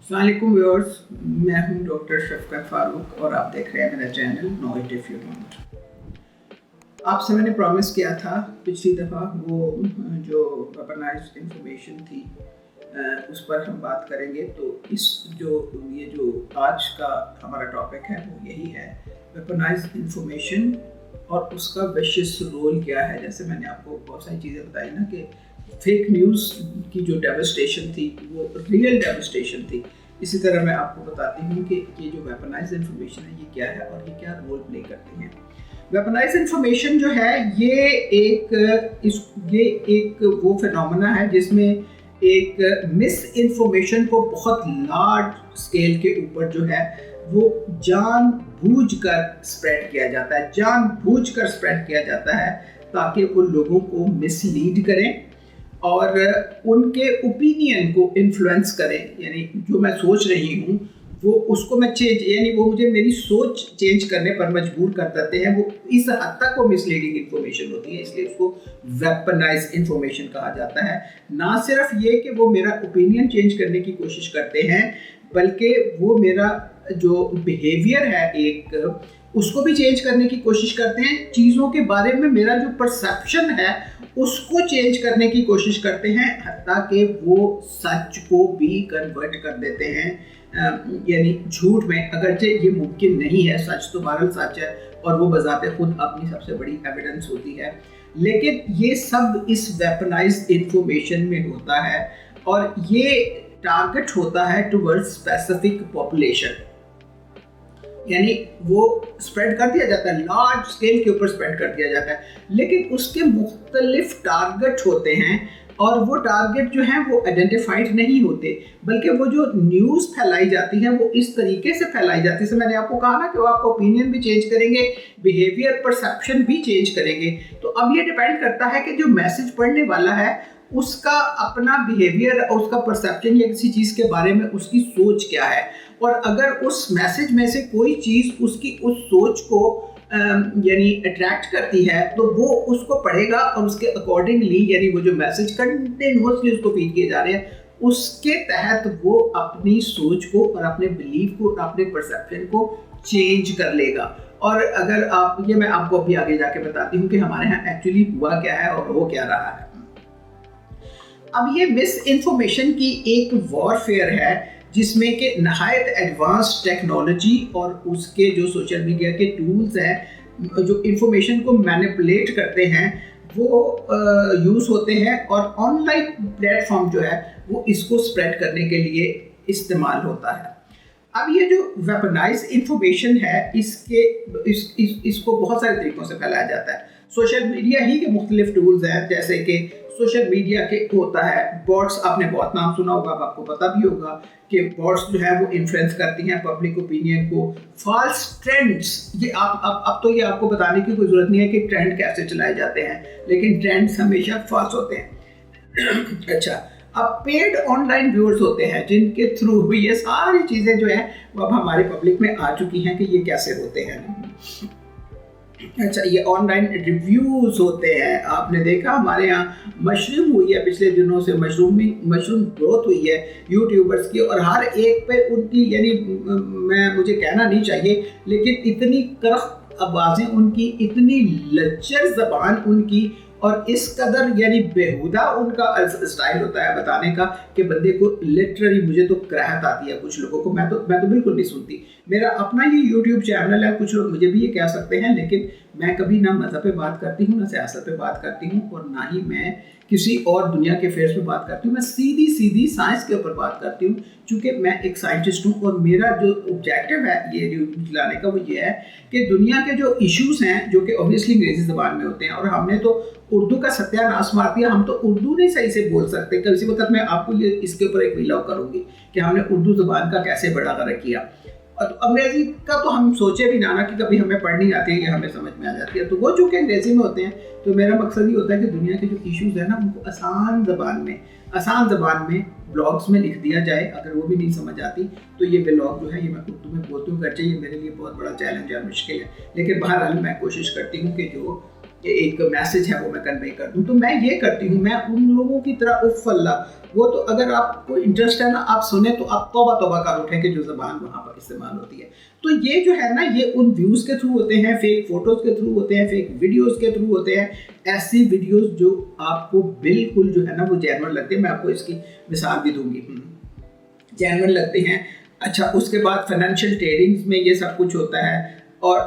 अस्सलाम वालेकुम व्यूअर्स, मैं हूं डॉक्टर शफकत फारूक और आप देख रहे हैं मेरा channel know it if you don't. आपसे मैंने प्रॉमिस किया था पिछली दफ़ा वो जो वेपनाइज्ड इंफॉर्मेशन थी उस पर हम बात करेंगे। तो ये जो आज का हमारा टॉपिक है वो यही है, वेपनाइज्ड इंफॉर्मेशन और उसका विशियस रोल क्या है। जैसे मैंने आपको बहुत सारी चीज़ें बताई ना कि फेक न्यूज़ की जो डेवस्टेशन थी वो रियल डेवस्टेशन थी, इसी तरह मैं आपको बताती हूँ कि ये जो वेपनाइज्ड इंफॉर्मेशन है ये क्या है और ये क्या रोल प्ले करती है। वेपनाइज्ड इंफॉर्मेशन जो है ये एक वो फिनोमेना है जिसमें एक मिस इन्फॉर्मेशन को बहुत लार्ज स्केल के ऊपर जो है वो जानबूझकर स्प्रेड किया जाता है ताकि वो लोगों को मिसलीड करें और उनके ओपिनियन को इन्फ्लुएंस करें। यानी जो मैं सोच रही हूँ वो उसको मैं वो मुझे मेरी सोच चेंज करने पर मजबूर कर देते हैं। वो इस हद तक वो मिसलीडिंग इन्फॉर्मेशन होती है, इसलिए उसको वेपनाइज्ड इन्फॉर्मेशन कहा जाता है। ना सिर्फ ये कि वो मेरा ओपिनियन चेंज करने की कोशिश करते हैं, बल्कि वो मेरा जो बिहेवियर है उसको भी चेंज करने की कोशिश करते हैं। चीज़ों के बारे में मेरा जो परसेप्शन है उसको चेंज करने की कोशिश करते हैं, हत्ता कि वो सच को भी कन्वर्ट कर देते हैं यानी झूठ में। अगरचे ये मुमकिन नहीं है, सच तो बहरहाल सच है और वो बजाते खुद अपनी सबसे बड़ी एविडेंस होती है, लेकिन ये सब इस वेपनाइज्ड इंफॉर्मेशन में होता है और ये टारगेट होता है टुवर्ड्स स्पेसिफिक पॉपुलेशन। यानी वो स्प्रेड कर दिया जाता है, लार्ज स्केल के ऊपर स्प्रेड कर दिया जाता है, लेकिन उसके मुख्तलिफ टारगेट होते हैं और वो टारगेट जो हैं वो आइडेंटिफाइड नहीं होते, बल्कि वो जो न्यूज़ फैलाई जाती है वो इस तरीके से फैलाई जाती है। जैसे मैंने आपको कहा ना कि वो आपका ओपिनियन भी चेंज करेंगे, बिहेवियर परसेप्शन भी चेंज करेंगे। तो अब ये डिपेंड करता है कि जो मैसेज पढ़ने वाला है उसका अपना बिहेवियर और उसका परसेप्शन या किसी चीज़ के बारे में उसकी सोच क्या है, और अगर उस मैसेज में से कोई चीज़ उसकी उस सोच को यानी अट्रैक्ट करती है तो वो उसको पढ़ेगा और उसके अकॉर्डिंगली यानी वो जो मैसेज कंटिन्यूअसली उसको फीड किए जा रहे हैं उसके तहत वो अपनी सोच को और अपने बिलीफ को और अपने परसेप्शन को चेंज कर लेगा। और अगर मैं आपको अभी आगे जाके बताती हूँ कि हमारे यहाँ एक्चुअली हुआ क्या है और हो क्या रहा है। अब ये मिस इन्फॉर्मेशन की एक वॉरफेयर है जिसमें कि नहायत एडवांस टेक्नोलॉजी और उसके जो सोशल मीडिया के टूल्स हैं जो इंफॉर्मेशन को मैनिपुलेट करते हैं वो यूज़ होते हैं, और ऑनलाइन प्लेटफॉर्म जो है वो इसको स्प्रेड करने के लिए इस्तेमाल होता है। अब ये जो वेपनाइज्ड इंफॉर्मेशन है इसको बहुत सारे तरीक़ों से फैलाया जाता है। सोशल मीडिया ही के मुख्तलिफ टूल्स हैं, जैसे कि सोशल मीडिया के होता है बॉट्स, आपने बहुत नाम सुना होगा, आपको पता भी होगा कि बॉट्स जो है वो इन्फ्लुएंस करती हैं पब्लिक ओपिनियन को। फॉल्स ट्रेंड्स, ये अब तो ये आपको बताने की कोई ज़रूरत नहीं है कि ट्रेंड कैसे चलाए जाते हैं, लेकिन ट्रेंड्स हमेशा फॉल्स होते हैं। अच्छा, अब पेड ऑनलाइन व्यूअर्स होते हैं जिनके थ्रू ये सारी चीज़ें जो है वो अब हमारे पब्लिक में आ चुकी हैं कि ये कैसे होते हैं। अच्छा, ये ऑनलाइन रिव्यूज़ होते हैं। आपने देखा हमारे यहाँ मशरूम हुई है पिछले दिनों से, मशरूम ग्रोथ हुई है यूट्यूबर्स की, और हर एक पे उनकी यानी मुझे कहना नहीं चाहिए लेकिन इतनी करख्त आवाज़ें उनकी, इतनी लच्चर ज़बान उनकी, और इस कदर यानी बेहुदा उनका स्टाइल होता है बताने का कि बंदे को लिटरली, मुझे तो कराहत आती है कुछ लोगों को। मैं तो बिल्कुल नहीं सुनती। मेरा अपना ये यूट्यूब चैनल है, कुछ लोग मुझे भी ये कह सकते हैं, लेकिन मैं कभी ना मज़हब पे बात करती हूँ, ना सियासत पे बात करती हूँ, और ना ही मैं किसी और दुनिया के फेयर्स पे बात करती हूँ। मैं सीधी साइंस के ऊपर बात करती हूँ, चूँकि मैं एक साइंटिस्ट हूँ और मेरा जो ऑब्जेक्टिव है ये यूट्यूब चलाने का वो ये है कि दुनिया के जो इश्यूज़ हैं जो कि ऑब्वियसली अंग्रेज़ी ज़बान में होते हैं, और हमने तो उर्दू का सत्यानाश मार दिया, हम तो उर्दू नहीं सही से बोल सकते। किसी वक्त मैं आपको ये इसके ऊपर एक वीडियो करूँगी कि हमने उर्दू ज़बान का कैसे बढ़ावा किया। और अंग्रेज़ी का तो हम सोचे भी ना कि कभी हमें पढ़नी आती है या हमें समझ में आ जाती है, तो वो चूँकि अंग्रेज़ी में होते हैं, तो मेरा मकसद ये होता है कि दुनिया के जो इश्यूज़ हैं ना उनको आसान ज़बान में ब्लॉग्स में लिख दिया जाए। अगर वो भी नहीं समझ आती तो ये ब्लॉग जो है ये मैं उर्दू में बोलती हूँ, करके ये मेरे लिए बहुत बड़ा चैलेंज है और मुश्किल है, लेकिन बहरहाल मैं कोशिश करती हूँ कि जो एक मैसेज है वो मैं कन्वे कर दूं। तो मैं ये करती हूँ, मैं उन लोगों की तरह उफ़ल्ला, वो तो अगर आपको इंटरेस्ट है ना आप सुने तो आप तौबा तौबा कर उठें कि जो ज़बान वहाँ पर इस्तेमाल होती है। तो ये जो है ना ये उन व्यूज़ के थ्रू होते हैं, फेक फ़ोटोज़ के थ्रू होते हैं, फेक वीडियोज़ के थ्रू होते हैं, ऐसी वीडियोज़ जो आपको बिल्कुल जो है ना वो जेन्युइन लगती है। मैं आपको इसकी मिसाल भी दूँगी, जेन्युइन लगते हैं। अच्छा, उसके बाद फाइनेंशियल ट्रेडिंग्स में ये सब कुछ होता है, और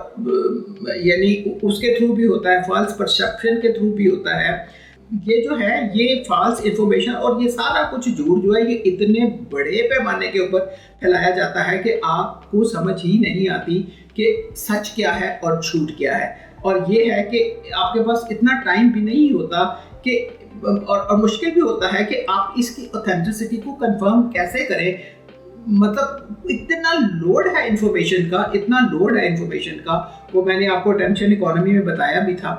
यानी उसके थ्रू भी होता है, फॉल्स परसेप्शन के थ्रू भी होता है। ये जो है ये फॉल्स इंफॉर्मेशन और ये सारा कुछ झूठ जो है ये इतने बड़े पैमाने के ऊपर फैलाया जाता है कि आपको समझ ही नहीं आती कि सच क्या है और झूठ क्या है। और ये है कि आपके पास इतना टाइम भी नहीं होता कि और मुश्किल भी होता है कि आप इसकी ऑथेंटिसिटी को कंफर्म कैसे करें। मतलब इतना लोड है इन्फॉर्मेशन का, इतना लोड है इन्फॉर्मेशन का। वो मैंने आपको अटेंशन इकोनॉमी में बताया भी था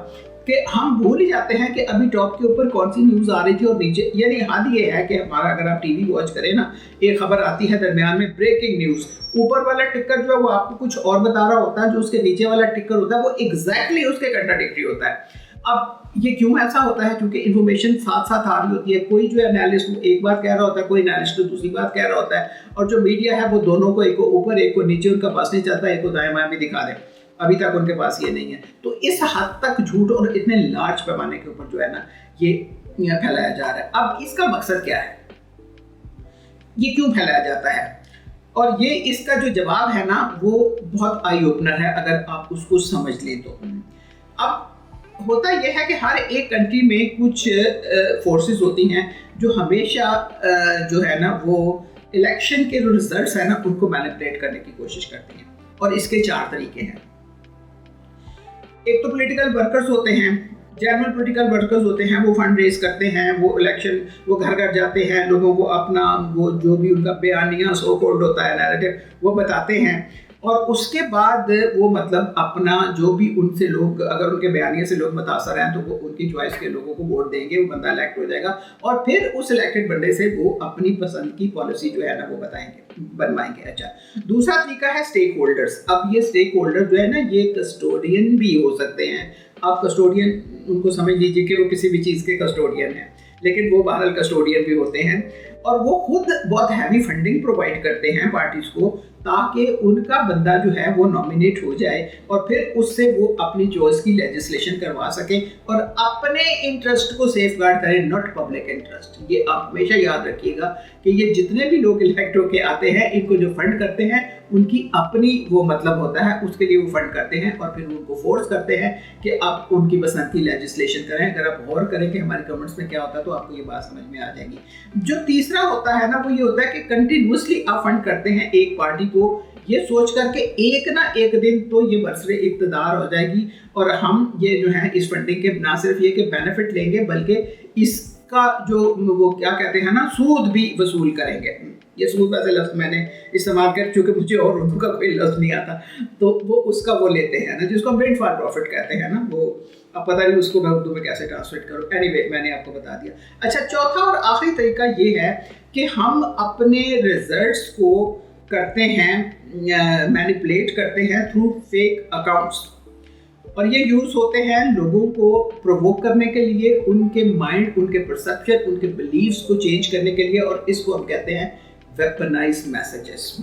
कि हम भूल ही जाते हैं कि अभी टॉप के ऊपर कौन सी न्यूज़ आ रही थी और नीचे, यानी हद ये है कि हमारा अगर आप टीवी वॉच करें ना, एक खबर आती है दरमियान में ब्रेकिंग न्यूज़, ऊपर वाला टिकर जो है वो आपको कुछ और बता रहा होता है, जो उसके नीचे वाला टिकर होता है वो एग्जैक्टली उसके कंट्राडिक्टरी होता है। अब ये क्यों ऐसा होता है? क्योंकि इन्फॉर्मेशन साथ साथ आ रही होती है। कोई जो है एनालिस्ट एक बात कह रहा होता है, कोई एनालिस्ट दूसरी बात कह रहा होता है, और जो मीडिया है वो दोनों को, एक को ऊपर एक को नीचे, उनका पास नहीं चाहता, एक को दाएं बाएं भी दिखा दे। अभी तक उनके पास ये नहीं है। तो इस हद तक झूठ और इतने लार्ज पैमाने के ऊपर जो है ना ये फैलाया जा रहा है। अब इसका मकसद क्या है, ये क्यों फैलाया जाता है? और ये इसका जो जवाब है ना वो बहुत आई ओपनर है अगर आप उसको समझ लें तो। अब होता यह है कि हर एक कंट्री में कुछ फोर्सेस होती हैं जो हमेशा जो है ना वो इलेक्शन के जो रिजल्ट्स हैं ना उनको मैनिपुलेट करने की कोशिश करती हैं। और इसके 4 तरीके हैं। एक तो पॉलिटिकल वर्कर्स होते हैं, जनरल पॉलिटिकल वर्कर्स होते हैं, वो फंड रेज करते हैं, वो इलेक्शन, वो घर घर जाते हैं, लोगों को अपना वो जो भी उनका बयानिया सो कॉल्ड होता है नैरेटिव वो बताते हैं। और उसके बाद वो मतलब अपना जो भी उनसे लोग, अगर उनके बयानिए से लोग मुतासर हैं तो वो उनकी चॉइस के लोगों को वोट देंगे, वो बंदा इलेक्ट हो जाएगा और फिर उस इलेक्टेड बंदे से वो अपनी पसंद की पॉलिसी जो है ना वो बनवाएंगे। अच्छा, दूसरा तरीका है स्टेक होल्डर्स। अब ये स्टेक होल्डर जो है ना ये कस्टोडियन भी हो सकते हैं। आप कस्टोडियन उनको समझ लीजिए कि वो किसी भी चीज़ के कस्टोडियन हैं, लेकिन वो बहरहाल कस्टोडियन भी होते हैं और वो खुद बहुत हैवी फंडिंग प्रोवाइड करते हैं पार्टीज को ताकि उनका बंदा जो है वो नॉमिनेट हो जाए और फिर उससे वो अपनी चॉइस की लेजिस्लेशन करवा सकें और अपने इंटरेस्ट को सेफगार्ड करें, नॉट पब्लिक इंटरेस्ट। ये आप हमेशा याद रखिएगा कि ये जितने भी लोग इलेक्ट होके आते हैं इनको जो फंड करते हैं उनकी अपनी वो मतलब होता है, उसके लिए वो फंड करते हैं और फिर उनको फोर्स करते हैं कि आप उनकी पसंद की लेजिस्लेशन करें। अगर आप गौर करें कि हमारे गवर्नमेंट्स में क्या होता है तो आपको ये बात समझ में आ जाएगी। जो तीसरा होता है ना वो ये होता है कि कंटिन्यूसली आप फंड करते हैं एक पार्टी को, ये सोच करके एक ना एक दिन तो ये बरसरे इक़्तिदार हो जाएगी और हम ये जो है इस फंडिंग के ना सिर्फ ये कि बेनिफिट लेंगे बल्कि इसका जो वो क्या कहते हैं ना सूद भी वसूल करेंगे। ये सूद वैसे लफ्ज़ मैंने इस्तेमाल कर चूँकि मुझे और उर्दू का कोई लफ्ज़ नहीं आता तो वो उसका वो लेते हैं ना जिसको हम फॉर प्रॉफिट कहते हैं ना, वो अब पता नहीं उसको मैं उर्दू में कैसे ट्रांसलेट करूँ। एनीवे मैंने आपको बता दिया। अच्छा, चौथा और आखिरी तरीका ये है कि हम अपने रिजल्ट्स को करते हैं, मैनिपुलेट करते हैं थ्रू फेक अकाउंट्स और ये यूज़ होते हैं लोगों को प्रोवोक करने के लिए, उनके माइंड, उनके परसेप्शन, उनके बिलीव्स को चेंज करने के लिए और इसको हम कहते हैं वेपनाइज्ड मैसेजेस।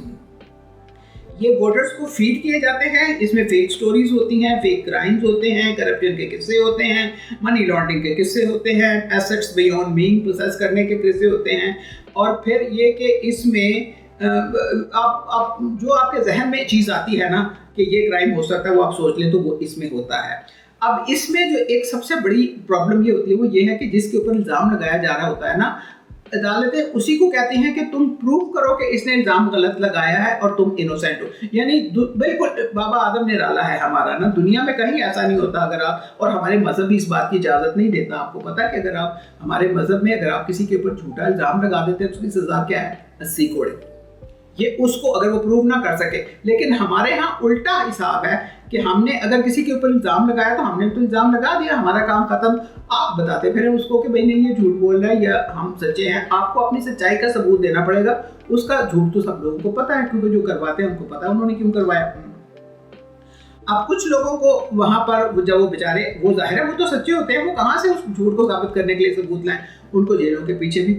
ये वोटर्स को फीड किए जाते हैं, इसमें फेक स्टोरीज होती हैं, फेक क्राइम्स होते हैं, करप्शन के किस्से होते हैं, मनी लॉन्ड्रिंग के किस्से होते हैं, एसेट्स बियॉन्ड बीइंग प्रोसेस करने के किस्से होते हैं और फिर ये कि इसमें आप जो आपके जहन में चीज़ आती है ना कि ये क्राइम हो सकता है वो आप सोच लें तो वो इसमें होता है। अब इसमें जो एक सबसे बड़ी प्रॉब्लम ये होती है वो ये है कि जिसके ऊपर इल्ज़ाम लगाया जा रहा होता है ना, अदालतें उसी को कहती हैं कि तुम प्रूव करो कि इसने इल्ज़ाम गलत लगाया है और तुम इनोसेंट हो। यानी बिल्कुल बाबा आदम ने डाला है हमारा ना, दुनिया में कहीं ऐसा नहीं होता। अगर आप, और हमारे मज़हब भी इस बात की इजाज़त नहीं देता। आपको पता है कि अगर आप हमारे मज़हब में अगर आप किसी के ऊपर झूठा इल्ज़ाम लगा देते हैं तो उसकी सज़ा क्या है? 80 कोड़े। ये उसको अगर वो प्रूव ना कर सके। लेकिन हमारे यहाँ उल्टा हिसाब है कि हमने अगर किसी के ऊपर इल्ज़ाम लगाया तो हमने तो इल्ज़ाम लगा दिया, हमारा काम ख़त्म। आप बताते फिर उसको कि भाई नहीं ये झूठ बोल रहा है या हम सच्चे हैं। आपको अपनी सच्चाई का सबूत देना पड़ेगा। उसका झूठ तो सब लोगों को पता है क्योंकि जो करवाते हैं उनको पता है उन्होंने क्यों करवाया। अब कुछ लोगों को वहाँ पर जब वो बेचारे, वो जाहिर है वो तो सच्चे होते हैं, वो कहाँ से उस झूठ को साबित करने के लिए सबूत लाएं, उनको जेलों के पीछे भी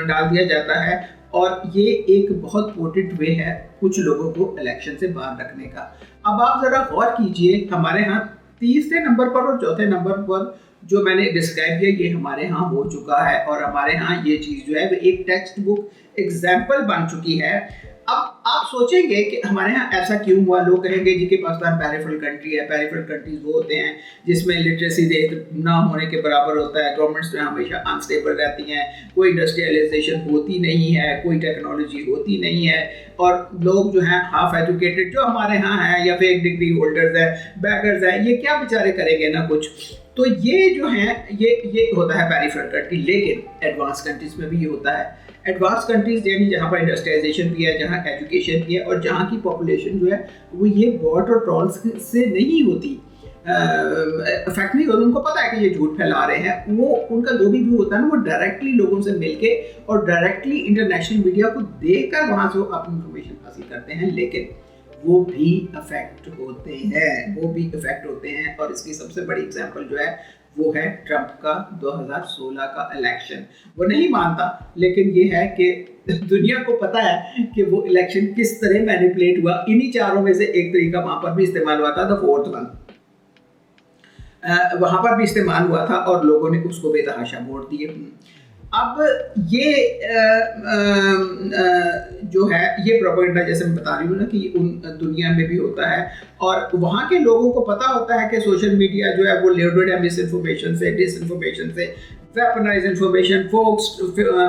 डाल दिया जाता है। और ये एक बहुत पोटेंट वे है कुछ लोगों को इलेक्शन से बाहर रखने का। अब आप ज़रा गौर कीजिए, हमारे यहाँ तीसरे नंबर पर और चौथे नंबर पर जो मैंने डिस्क्राइब किया ये हमारे यहाँ हो चुका है, और हमारे यहाँ ये चीज़ जो है वो एक टेक्स्ट बुक एग्जाम्पल बन चुकी है। अब आप सोचेंगे कि हमारे यहाँ ऐसा क्यों हुआ, लोग कहेंगे जी कि पाकिस्तान पेरिफेरल कंट्री है। पेरिफेरल कंट्रीज वो होते हैं जिसमें लिटरेसी रेट ना होने के बराबर होता है, गवर्नमेंट्स जो हमेशा अनस्टेबल रहती हैं, कोई इंडस्ट्रियलाइजेशन होती नहीं है, कोई टेक्नोलॉजी होती नहीं है, और लोग जो हैं हाफ एजुकेटेड जो हमारे यहाँ हैं या फिर डिग्री होल्डर्स हैं, बैकर्स हैं, ये क्या बेचारे करेंगे ना कुछ। तो ये जो है ये होता है पेरिफेरल कंट्री। लेकिन एडवांस कंट्रीज में भी ये होता है। एडवांस कंट्रीज यानी जहाँ पर इंडस्ट्रियलाइजेशन भी है, जहाँ एजुकेशन भी है, और जहाँ की पॉपुलेशन जो है वो ये बॉट और ट्रॉल्स से नहीं होती इफेक्ट नहीं होता। उनको पता है कि ये झूठ फैला रहे हैं, वो उनका जो भी व्यू होता है ना वो डायरेक्टली लोगों से मिलके और डायरेक्टली इंटरनेशनल मीडिया को देखकर वहाँ से वो अपनी इंफॉर्मेशन हासिल करते हैं। लेकिन वो भी अफेक्ट होते हैं, और इसकी सबसे बड़ी एग्जांपल जो है वो है ट्रंप का 2016 का इलेक्शन। वो नहीं मानता, लेकिन ये है कि दुनिया को पता है कि वो इलेक्शन किस तरह मैनिपुलेट हुआ। इन्हीं चारों में से एक तरीका वहाँ पर भी इस्तेमाल हुआ था, द फोर्थ वन वहाँ पर भी इस्तेमाल हुआ था, और लोगों ने उसको बेतहाशा वोट दिए। अब ये जो है ये प्रोपेगेंडा, जैसे मैं बता रही हूँ ना कि उन दुनिया में भी होता है, और वहाँ के लोगों को पता होता है कि सोशल मीडिया जो है वो लोडेड है मिस इन्फॉर्मेशन से, डिस इन्फॉर्मेशन से, weaponise information,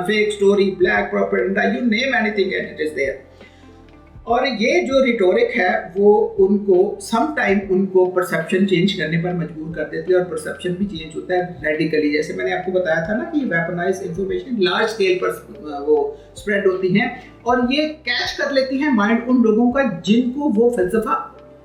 fake story, black propaganda, you name anything and it is there. और ये जो रिटोरिक है वो उनको सम टाइम उनको परसेप्शन चेंज करने पर मजबूर कर देती है, और परसेप्शन भी चेंज होता है रेडिकली। जैसे मैंने आपको बताया था ना कि वेपनाइज इंफॉर्मेशन लार्ज स्केल पर वो स्प्रेड होती हैं, और ये कैच कर लेती हैं माइंड उन लोगों का जिनको वो फलसफा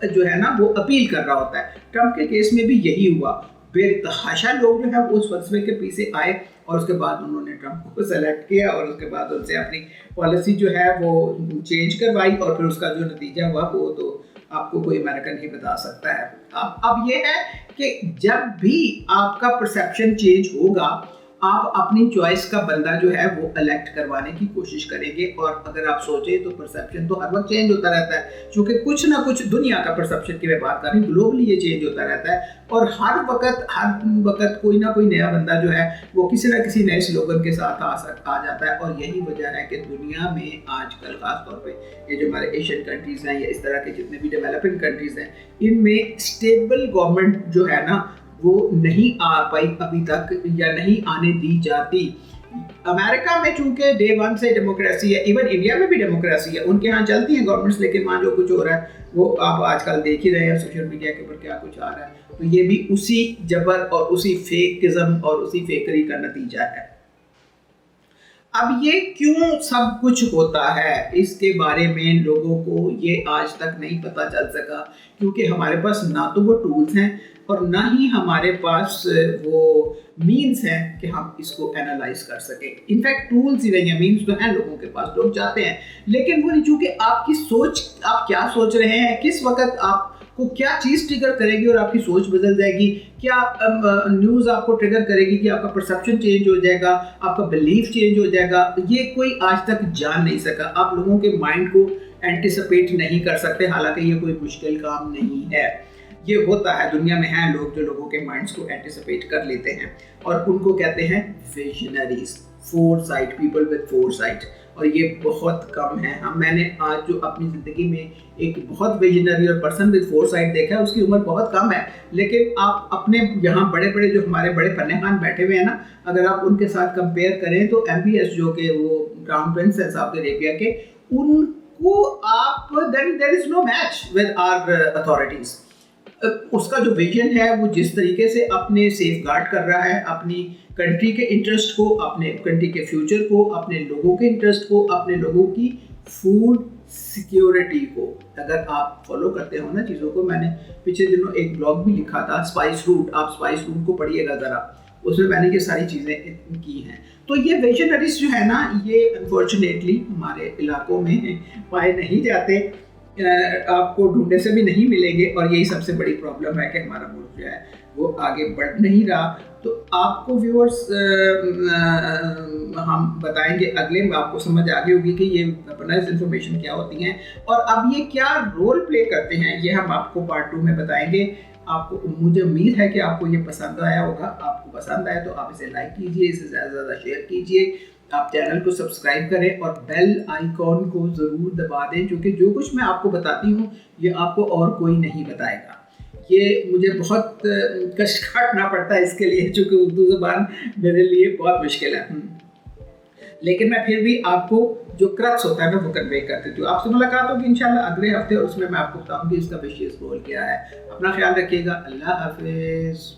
जो है ना वो अपील कर रहा होता है। ट्रंप के केस में भी यही हुआ, बेतहाशा लोग जो है उस फलसफे के पीछे आए, और उसके बाद उन्होंने ट्रंप को सेलेक्ट किया, और उसके बाद उनसे अपनी पॉलिसी जो है वो चेंज करवाई, और फिर उसका जो नतीजा हुआ वो तो आपको कोई अमेरिकन ही बता सकता है। अब ये है कि जब भी आपका परसेप्शन चेंज होगा, आप अपनी चॉइस का बंदा जो है वो इलेक्ट करवाने की कोशिश करेंगे। और अगर आप सोचें तो परसेप्शन तो हर वक्त चेंज होता रहता है, क्योंकि कुछ ना कुछ दुनिया का परसेप्शन की मैं बात कर रही हूँ, ग्लोबली ये चेंज होता रहता है, और हर वक्त कोई ना कोई नया बंदा जो है वो किसी ना किसी नए स्लोगन के साथ आ जाता है। और यही वजह है कि दुनिया में आजकल खासतौर पे ये जो हमारे एशियन कंट्रीज़ हैं या इस तरह के जितने भी डेवलपिंग कंट्रीज़ हैं, इनमें स्टेबल गवर्नमेंट जो है ना वो नहीं आ पाई अभी तक, या नहीं आने दी जाती। अमेरिका में चूंकि डे वन से डेमोक्रेसी है, इवन इंडिया में भी डेमोक्रेसी है, उनके यहाँ चलती हैं गवर्नमेंट्स, लेकिन वहाँ जो कुछ हो रहा है वो आप आजकल देख ही रहे हैं सोशल मीडिया के ऊपर क्या कुछ आ रहा है। तो ये भी उसी जबर और उसी फेकिज्म और उसी फेकरी का नतीजा है। अब ये क्यों सब कुछ होता है, इसके बारे में लोगों को ये आज तक नहीं पता चल सका, क्योंकि हमारे पास ना तो वो टूल्स हैं और ना ही हमारे पास वो मीन्स हैं कि हम इसको एनालाइज कर सकें। इनफैक्ट टूल्स ही नहीं है, मीन्स तो हैं लोगों के पास, लोग चाहते हैं, लेकिन वो नहीं, चूँकि आपकी सोच, आप क्या सोच रहे हैं, किस वक्त आपको क्या चीज़ ट्रिगर करेगी और आपकी सोच बदल जाएगी, क्या न्यूज़ आपको ट्रिगर करेगी कि आपका परसेप्शन चेंज हो जाएगा, आपका बिलीफ चेंज हो जाएगा, ये कोई आज तक जान नहीं सका। आप लोगों के माइंड को एंटिसिपेट नहीं कर सकते, हालांकि ये कोई मुश्किल काम नहीं है। ये होता है, दुनिया में हैं लोग जो लोगों के माइंड्स को एंटिसिपेट कर लेते हैं, और उनको कहते हैं visionaries, foresight, people with foresight, और ये बहुत कम है। मैंने आज जो अपनी ज़िंदगी में एक बहुत विजनरी और पर्सन विद फोरसाइट देखा है, उसकी उम्र बहुत कम है, लेकिन आप अपने यहाँ बड़े बड़े जो हमारे बड़े फन्ने खान बैठे हुए हैं ना, अगर आप उनके साथ कंपेयर करें तो MBS जो कि वो क्राउन प्रिंस है सऊदी अरेबिया के, उनको आप there is no match with our authorities. उसका जो विजन है वो जिस तरीके से अपने सेफ गार्ड कर रहा है अपनी कंट्री के इंटरेस्ट को, अपने कंट्री के फ्यूचर को, अपने लोगों के इंटरेस्ट को, अपने लोगों की फूड सिक्योरिटी को, अगर आप फॉलो करते हो ना चीज़ों को, मैंने पिछले दिनों एक ब्लॉग भी लिखा था स्पाइस रूट, आप स्पाइस रूट को पढ़िएगा ज़रा, उसमें मैंने ये सारी चीज़ें की हैं। तो ये विजनरीज जो है ना, ये अनफॉर्चुनेटली हमारे इलाकों में पाए नहीं जाते, آپ کو ڈھونڈنے سے بھی نہیں ملیں گے، اور یہی سب سے بڑی پرابلم ہے کہ ہمارا ملک جو ہے وہ آگے بڑھ نہیں رہا. تو آپ کو ویورز ہم بتائیں گے اگلے میں، آپ کو سمجھ آ گئی ہوگی کہ یہ ویپنائزڈ انفارمیشن کیا ہوتی ہیں اور اب یہ کیا رول پلے کرتے ہیں. یہ ہم آپ کو پارٹ 2 میں بتائیں گے. آپ کو مجھے امید ہے کہ آپ کو یہ پسند آیا ہوگا. آپ کو پسند آئے تو آپ اسے لائک کیجئے، اسے زیادہ سے زیادہ شیئر کیجئے، آپ چینل کو سبسکرائب کریں اور بیل آئیکن کو ضرور دبا دیں، کیونکہ جو کچھ میں آپ کو بتاتی ہوں یہ آپ کو اور کوئی نہیں بتائے گا. یہ مجھے بہت کش کاٹنا پڑتا ہے اس کے لیے، چونکہ اردو زبان میرے لیے بہت مشکل ہے، لیکن میں پھر بھی آپ کو جو کرکس ہوتا ہے میں وہ کنوے کر دیتی ہوں. آپ سے ملاقات ہوگی انشاءاللہ اگلے ہفتے، اور اس میں آپ کو بتاؤں گی اس کا وشیز رول کیا ہے. اپنا خیال رکھیے گا. اللہ حافظ.